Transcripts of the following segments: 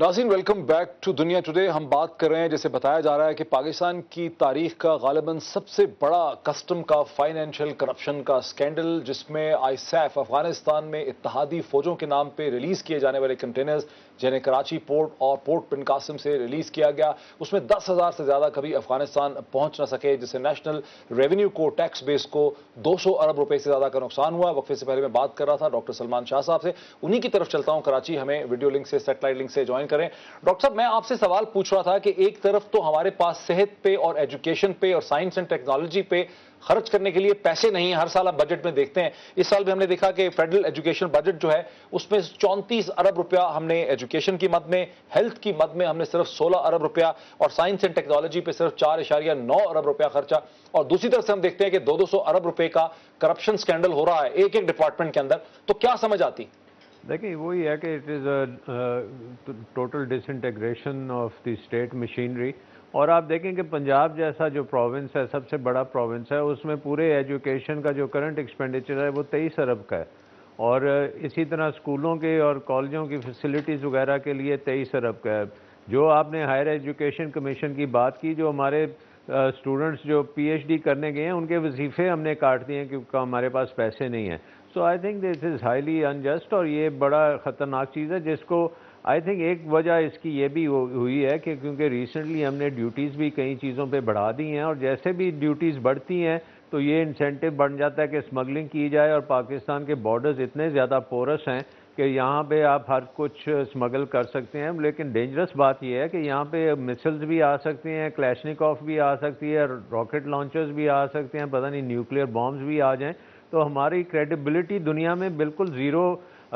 ناظرین welcome back to دنیا today. ہم بات کر رہے ہیں جیسے بتایا جا رہا ہے کہ پاکستان کی تاریخ کا غالباً سب سے بڑا کسٹم کا فائنینشیل کرپشن کا سکینڈل، جس میں آئی سیف افغانستان میں اتحادی فوجوں کے نام پہ ریلیز کیے جانے والے کنٹینرز جنہیں کراچی پورٹ اور پورٹ بن قاسم سے ریلیز کیا گیا، اس میں 10,000 سے زیادہ کبھی افغانستان پہنچ نہ سکے، جس سے نیشنل ریونیو کو، ٹیکس بیس کو 200 ارب روپے سے زیادہ کا نقصان ہوا. وقفے سے پہلے میں بات کر رہا تھا ڈاکٹر سلمان شاہ صاحب سے، انہی کی طرف چلتا ہوں. کراچی ہمیں ویڈیو لنک سے، سیٹلائٹ لنک سے جوائن کریں. ڈاکٹر صاحب میں آپ سے سوال پوچھ رہا تھا کہ ایک طرف تو ہمارے پاس صحت پہ اور ایجوکیشن پہ اور سائنس اینڈ ٹیکنالوجی پہ خرچ کرنے کے لیے پیسے نہیں ہیں. ہر سال آپ بجٹ میں دیکھتے ہیں، اس سال بھی ہم نے دیکھا کہ فیڈرل ایجوکیشن بجٹ جو ہے اس میں 34 ارب روپیہ ہم نے ایجوکیشن کی مد میں، ہیلتھ کی مد میں ہم نے صرف 16 ارب روپیہ اور سائنس اینڈ ٹیکنالوجی پہ صرف 4.9 ارب روپیہ خرچہ. اور دوسری طرف سے ہم دیکھتے ہیں کہ 200 ارب روپے کا کرپشن سکینڈل ہو رہا ہے ایک ایک ڈپارٹمنٹ کے اندر. تو کیا سمجھ آتی؟ دیکھیں وہی ہے کہ it is a total disintegration of the state machinery. اور آپ دیکھیں کہ پنجاب جیسا جو پروونس ہے، سب سے بڑا پروونس ہے، اس میں پورے ایجوکیشن کا جو کرنٹ ایکسپینڈیچر ہے وہ 23 ارب کا ہے. اور اسی طرح اسکولوں کے اور کالجوں کی فیسلٹیز وغیرہ کے لیے 23 ارب کا ہے. جو آپ نے ہائر ایجوکیشن کمیشن کی بات کی، جو ہمارے اسٹوڈنٹس جو پی ایچ ڈی کرنے گئے ہیں ان کے وظیفے ہم نے کاٹ دیے ہیں کیونکہ ہمارے پاس پیسے نہیں ہیں. So I think this is highly ingest, اور یہ بڑا خطرناک چیز ہے جس کو آئی تھنک ایک وجہ اس کی یہ بھی ہوئی ہے کہ کیونکہ ریسنٹلی ہم نے ڈیوٹیز بھی کئی چیزوں پہ بڑھا دی ہیں، اور جیسے بھی ڈیوٹیز بڑھتی ہیں تو یہ انسینٹیو بڑھ جاتا ہے کہ اسمگلنگ کی جائے. اور پاکستان کے بارڈرز اتنے زیادہ پورس ہیں کہ یہاں پہ آپ ہر کچھ اسمگل کر سکتے ہیں. لیکن ڈینجرس بات یہ ہے کہ یہاں پہ مسلز بھی آ سکتے ہیں، کلیشنکوف بھی آ سکتی ہے، راکٹ لانچرز بھی آ سکتے ہیں، پتہ نہیں نیوکلیئر بامز بھی آ جائیں. تو ہماری کریڈیبلٹی دنیا میں بالکل زیرو،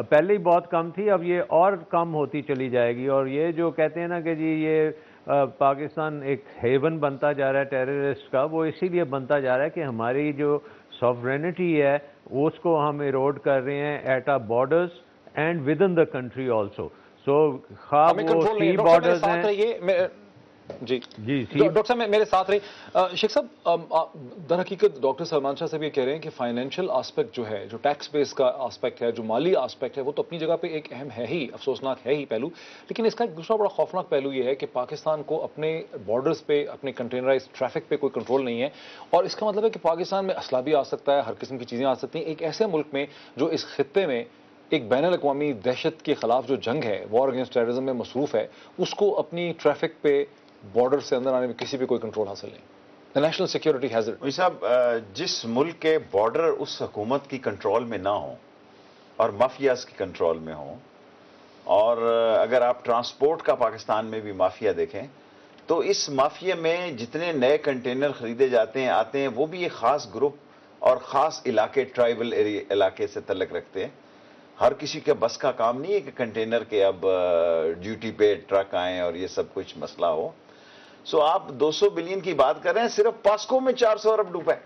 پہلے ہی بہت کم تھی، اب یہ اور کم ہوتی چلی جائے گی. اور یہ جو کہتے ہیں نا کہ جی یہ پاکستان ایک ہیون بنتا جا رہا ہے ٹیررسٹ کا، وہ اسی لیے بنتا جا رہا ہے کہ ہماری جو سوورینٹی ہے اس کو ہم ایروڈ کر رہے ہیں at a borders and with in the country also. So خواب وہ سی بارڈرز ہیں. جی ڈاکٹر صاحب میرے ساتھ رہی. شیخ صاحب در حقیقت ڈاکٹر سلمان شاہ صاحب یہ کہہ رہے ہیں کہ فائنینشیل آسپیکٹ جو ہے، جو ٹیکس بیس کا آسپیکٹ ہے، جو مالی آسپیکٹ ہے، وہ تو اپنی جگہ پہ ایک اہم ہے ہی، افسوسناک ہے ہی پہلو. لیکن اس کا ایک دوسرا بڑا خوفناک پہلو یہ ہے کہ پاکستان کو اپنے بارڈرز پہ، اپنے کنٹینرائز ٹریفک پہ کوئی کنٹرول نہیں ہے. اور اس کا مطلب ہے کہ پاکستان میں اسلحہ بھی آ سکتا ہے، ہر قسم کی چیزیں آ سکتی ہیں. ایک ایسے ملک میں جو اس خطے میں ایک بین الاقوامی دہشت کے خلاف جو جنگ ہے، وار اگینسٹ ٹیررزم میں مصروف ہے، اس کو اپنی ٹریفک پہ، بارڈر سے اندر آنے میں کسی بھی کوئی کنٹرول حاصل نہیں. National security hazard. صاحب جس ملک کے بارڈر اس حکومت کی کنٹرول میں نہ ہوں اور مافیاز کی کنٹرول میں ہوں، اور اگر آپ ٹرانسپورٹ کا پاکستان میں بھی مافیا دیکھیں تو اس مافیا میں جتنے نئے کنٹینر خریدے جاتے ہیں، آتے ہیں، وہ بھی ایک خاص گروپ اور خاص علاقے، ٹرائبل علاقے سے تعلق رکھتے ہیں. ہر کسی کے بس کا کام نہیں ہے کہ کنٹینر کے اب ڈیوٹی پہ ٹرک آئیں اور یہ سب کچھ مسئلہ ہو. سو آپ 200 بلین کی بات کر رہے ہیں، صرف پاسکو میں 400 ارب ڈوبا ہے.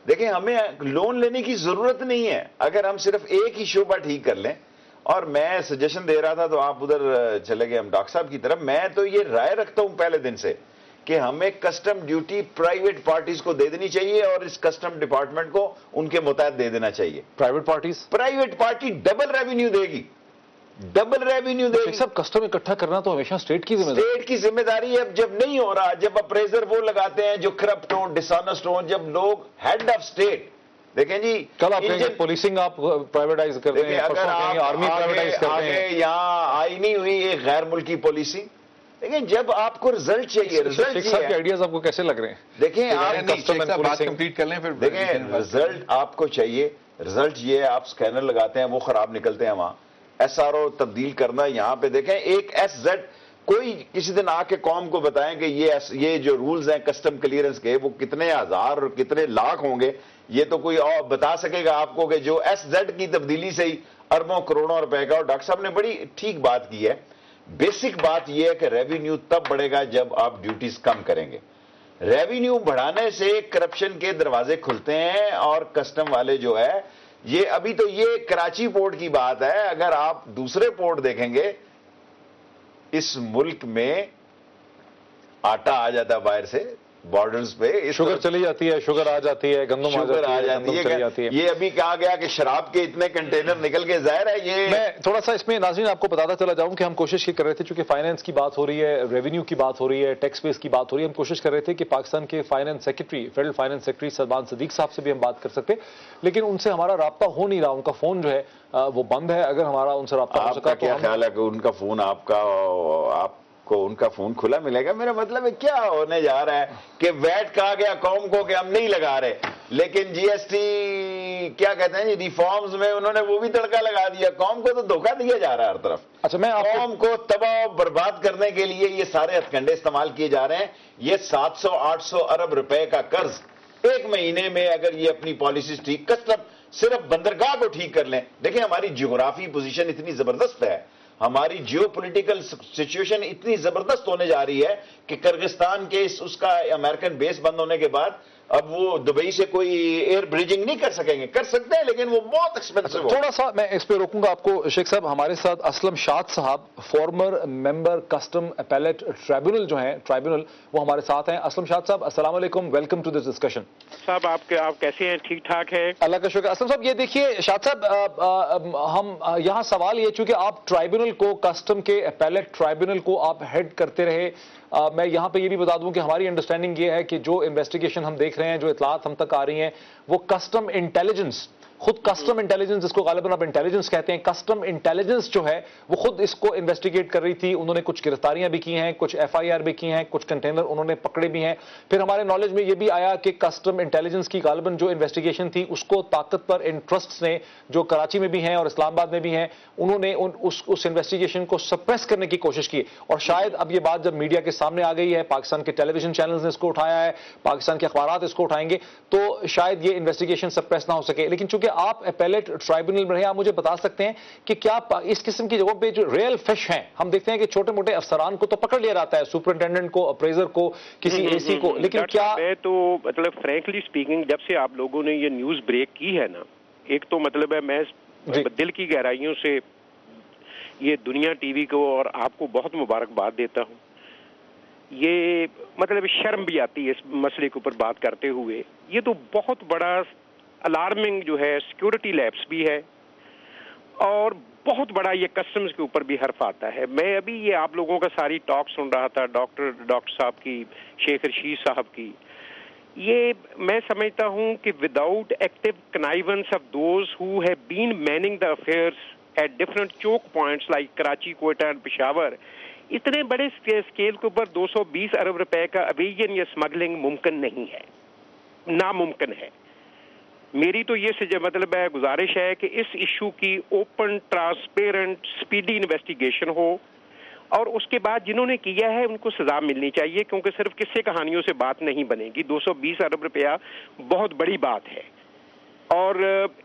دیکھیں ہمیں لون لینے کی ضرورت نہیں ہے اگر ہم صرف ایک ہی شعبہ ٹھیک کر لیں. اور میں سجیشن دے رہا تھا تو آپ ادھر چلے گئے ہم ڈاکٹر صاحب کی طرف. میں تو یہ رائے رکھتا ہوں پہلے دن سے کہ ہمیں کسٹم ڈیوٹی پرائیویٹ پارٹیز کو دے دینی چاہیے اور اس کسٹم ڈپارٹمنٹ کو ان کے متحد دے دینا چاہیے. پرائیویٹ پارٹی ڈبل ریونیو دے گی، ڈبل ریونیو دے گی. سب کسٹم اکٹھا کرنا تو ہمیشہ اسٹیٹ کی ذمہ داری ہے. اب جب نہیں ہو رہا، جب اپریزر وہ لگاتے ہیں جو کرپٹ ہوں، ڈسانسٹ ہوں، جب لوگ ہیڈ آف اسٹیٹ، دیکھیں جی کل آپ کہیں گے پولیسنگ آپ پرائیویٹائز کرتے ہیں، اگر آرمی پرائیویٹائز کرتے ہیں، یہاں آئی نہیں ہوئی ایک غیر ملکی پالیسی. دیکھیں جب آپ کو رزلٹ چاہیے، رزلٹ کے آئیڈیاز آپ کو کیسے لگ رہے ہیں؟ دیکھیں آپ بات کمپلیٹ کر لیں پھر. دیکھیں رزلٹ آپ کو چاہیے. رزلٹ یہ ہے آپ سکینر لگاتے ہیں وہ خراب نکلتے ہیں وہاں. ایس آر او تبدیل کرنا یہاں پہ دیکھیں ایک ایس زیڈ، کوئی کسی دن آ کے قوم کو بتائیں کہ یہ جو رولز ہیں کسٹم کلیئرنس کے وہ کتنے ہزار اور کتنے لاکھ ہوں گے. یہ تو کوئی اور بتا سکے گا آپ کو کہ جو ایس زیڈ کی تبدیلی سے ہی اربوں کروڑوں روپے کا. اور ڈاکٹر صاحب نے بڑی ٹھیک بات کی ہے. بیسک بات یہ ہے کہ ریونیو تب بڑھے گا جب آپ ڈیوٹیز کم کریں گے. ریونیو بڑھانے سے کرپشن کے دروازے کھلتے ہیں. اور کسٹم والے جو ہے، یہ ابھی تو یہ کراچی پورٹ کی بات ہے، اگر آپ دوسرے پورٹ دیکھیں گے اس ملک میں آٹا آ جاتا ہے باہر سے بارڈرز پہ. شوگر چلی جاتی ہے, شوگر آ جاتی ہے, گندم شوگر آ چلی جاتی ہے. یہ ابھی کہا گیا کہ شراب کے اتنے کنٹینر نکل کے, ظاہر ہے یہ. میں تھوڑا سا اس میں ناظرین آپ کو بتاتا چلا جاؤں کہ ہم کوشش یہ کر رہے تھے, چونکہ فائنانس کی بات ہو رہی ہے, ریونیو کی بات ہو رہی ہے, ٹیکس بیس کی بات ہو رہی ہے, ہم کوشش کر رہے تھے کہ پاکستان کے finance secretary, federal finance secretary Salman Siddique صاحب سے بھی ہم بات کر سکتے, لیکن ان سے ہمارا رابطہ ہو نہیں رہا. ان کا فون جو ہے وہ بند ہے. اگر ہمارا ان سے رابطہ ہو سکا تو کیا خیال ہے کہ ان کا فون آپ کو ان کا فون کھلا ملے گا؟ میرا مطلب ہے کیا ہونے جا رہا ہے کہ ویٹ کہا گیا قوم کو کہ ہم نہیں لگا رہے, لیکن جی ایس ٹی کیا کہتے ہیں ریفارمز میں انہوں نے وہ بھی تڑکا لگا دیا. قوم کو تو دھوکہ دیا جا رہا ہے ہر طرف. اچھا, میں قوم کو تباہ و برباد کرنے کے لیے یہ سارے ہتھکنڈے استعمال کیے جا رہے ہیں. یہ 700-800 ارب روپے کا قرض ایک مہینے میں اگر یہ اپنی پالیسیز ٹھیک صرف بندرگاہ کو ٹھیک کر لیں. دیکھیں ہماری جغرافی پوزیشن اتنی زبردست ہے, ہماری جیو پولیٹیکل سچویشن اتنی زبردست ہونے جا رہی ہے کہ کرغستان کے اس کا امریکن بیس بند ہونے کے بعد اب وہ دبئی سے کوئی ایئر بریجنگ نہیں کر سکیں گے. کر سکتے ہیں لیکن وہ بہت ایکسپینسو ہے. تھوڑا سا میں اس پہ روکوں گا آپ کو شیخ صاحب. ہمارے ساتھ اسلم شاد صاحب, فارمر ممبر کسٹم اپیلیٹ ٹرائبیونل جو ہیں, ٹرائبیونل, وہ ہمارے ساتھ ہیں. اسلم شاد صاحب السلام علیکم, ویلکم ٹو دس ڈسکشن. صاحب آپ کیسے ہیں؟ ٹھیک ٹھاک ہے, اللہ کا شکر. اسلم صاحب یہ دیکھیے, شاد صاحب ہم یہاں سوال یہ, چونکہ آپ ٹرائبیونل کو, کسٹم کے اپیلیٹ ٹرائبیونل کو آپ ہیڈ کرتے رہے, میں یہاں پہ یہ بھی بتا دوں کہ ہماری انڈرسٹینڈنگ یہ ہے کہ جو انویسٹیگیشن ہم دیکھ رہے ہیں, جو اطلاعات ہم تک آ رہی ہیں, وہ کسٹم انٹیلیجنس, خود کسٹم انٹیلیجنس جس کو غالباً اب انٹیلیجنس کہتے ہیں, کسٹم انٹیلیجنس جو ہے وہ خود اس کو انویسٹیگیٹ کر رہی تھی. انہوں نے کچھ گرفتاریاں بھی کی ہیں, کچھ ایف آئی آر بھی کی ہیں, کچھ کنٹینر انہوں نے پکڑے بھی ہیں. پھر ہمارے نالج میں یہ بھی آیا کہ کسٹم انٹیلیجنس کی غالباً جو انویسٹیگیشن تھی اس کو طاقتور انٹرسٹس نے, جو کراچی میں بھی ہیں اور اسلام آباد میں بھی ہیں, انہوں نے اس انویسٹیگیشن کو سپریس کرنے کی کوشش کی. اور شاید اب یہ بات جب میڈیا کے سامنے آ گئی ہے, پاکستان کے ٹیلی ویژن چینلز نے اس کو اٹھایا ہے, پاکستان کے اخبارات اس کو اٹھائیں گے, تو شاید یہ انویسٹیگیشن سپریس نہ ہو سکے. لیکن چونکہ آپ اپیلیٹ ٹرائبیونل میں رہے, آپ مجھے بتا سکتے ہیں کہ کیا اس قسم کی جگہوں پہ جو ریئل فش ہیں, ہم دیکھتے ہیں کہ چھوٹے موٹے افسران کو تو پکڑ لیا جاتا ہے, سپرنٹینڈنٹ کو, اپریزر کو, کسی اے سی کو, لیکن کیا میں تو مطلب فرینکلی اسپیکنگ جب سے آپ لوگوں نے یہ نیوز بریک کی ہے نا, ایک تو مطلب ہے میں دل کی گہرائیوں سے یہ دنیا ٹی وی کو اور آپ کو بہت مبارکباد دیتا ہوں. یہ مطلب شرم بھی آتی ہے اس مسئلے کے اوپر بات کرتے ہوئے. یہ تو بہت بڑا الارمنگ جو ہے سیکورٹی لیپس بھی ہے, اور بہت بڑا یہ کسٹمز کے اوپر بھی حرف آتا ہے. میں ابھی یہ آپ لوگوں کا ساری ٹاک سن رہا تھا, ڈاکٹر صاحب کی, شیخ رشید صاحب کی. یہ میں سمجھتا ہوں کہ without active connivance of those who have been manning the affairs at different choke points like Karachi, Quetta and Peshawar, اتنے بڑے اسکیل کے اوپر 220 ارب روپے کا ایویژن یا اسمگلنگ ممکن نہیں ہے, ناممکن ہے. میری تو یہ مطلب ہے گزارش ہے کہ اس ایشو کی اوپن, ٹرانسپیرنٹ, سپیڈی انویسٹیگیشن ہو, اور اس کے بعد جنہوں نے کیا ہے ان کو سزا ملنی چاہیے, کیونکہ صرف قصے کہانیوں سے بات نہیں بنے گی. 220 ارب روپیہ بہت بڑی بات ہے, اور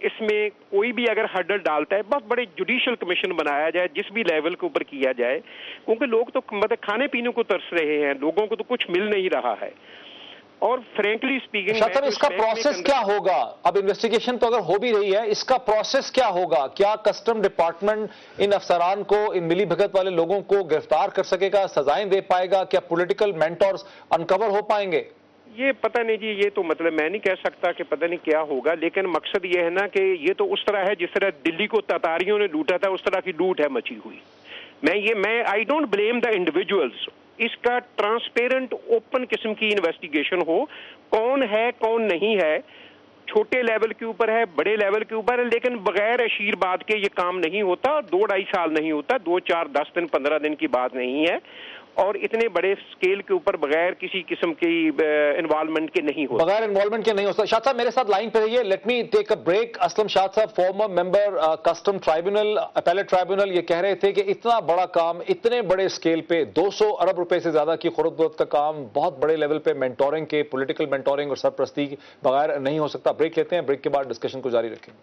اس میں کوئی بھی اگر ہرڈل ڈالتا ہے, بہت بڑے جوڈیشل کمیشن بنایا جائے جس بھی لیول کے اوپر کیا جائے, کیونکہ لوگ تو مطلب کھانے پینے کو ترس رہے ہیں, لوگوں کو تو کچھ مل نہیں رہا ہے. اور فرینکلی اسپیکنگ شاہ صاحب اس کا پروسیس کیا ہوگا؟ اب انویسٹیگیشن تو اگر ہو بھی رہی ہے, اس کا پروسیس کیا ہوگا؟ کیا کسٹم ڈپارٹمنٹ ان افسران کو, ان ملی بھگت والے لوگوں کو گرفتار کر سکے گا, سزائیں دے پائے گا؟ کیا پولیٹیکل مینٹورز انکور ہو پائیں گے؟ یہ پتہ نہیں جی, یہ تو مطلب میں نہیں کہہ سکتا کہ پتہ نہیں کیا ہوگا, لیکن مقصد یہ ہے نا کہ یہ تو اس طرح ہے جس طرح دلی کو تاتاریوں نے لوٹا تھا, اس طرح کی لوٹ ہے مچی ہوئی. میں I don't blame the individuals. اس کا ٹرانسپیرنٹ اوپن قسم کی انویسٹیگیشن ہو, کون ہے کون نہیں ہے, چھوٹے لیول کے اوپر ہے, بڑے لیول کے اوپر ہے, لیکن بغیر اشیر بات کے یہ کام نہیں ہوتا. 2-2.5 سال نہیں ہوتا, 2, 4, 10 دن, 15 دن کی بات نہیں ہے, اور اتنے بڑے سکیل کے اوپر بغیر کسی قسم کی انوالومنٹ کے نہیں ہوتا, بغیر انوالومنٹ کے نہیں ہوتا. شاہ صاحب میرے ساتھ لائن پہ رہیے, let me take a break. Aslam Shah صاحب, former member custom tribunal, appellate tribunal, یہ کہہ رہے تھے کہ اتنا بڑا کام, اتنے بڑے سکیل پہ 200 ارب روپے سے زیادہ کی خرد فروخت کا کام بہت بڑے لیول پہ مینٹورنگ کے, پولیٹیکل مینٹورنگ اور سرپرستی بغیر نہیں ہو سکتا. بریک لیتے ہیں, بریک کے بعد ڈسکشن کو جاری رکھیں.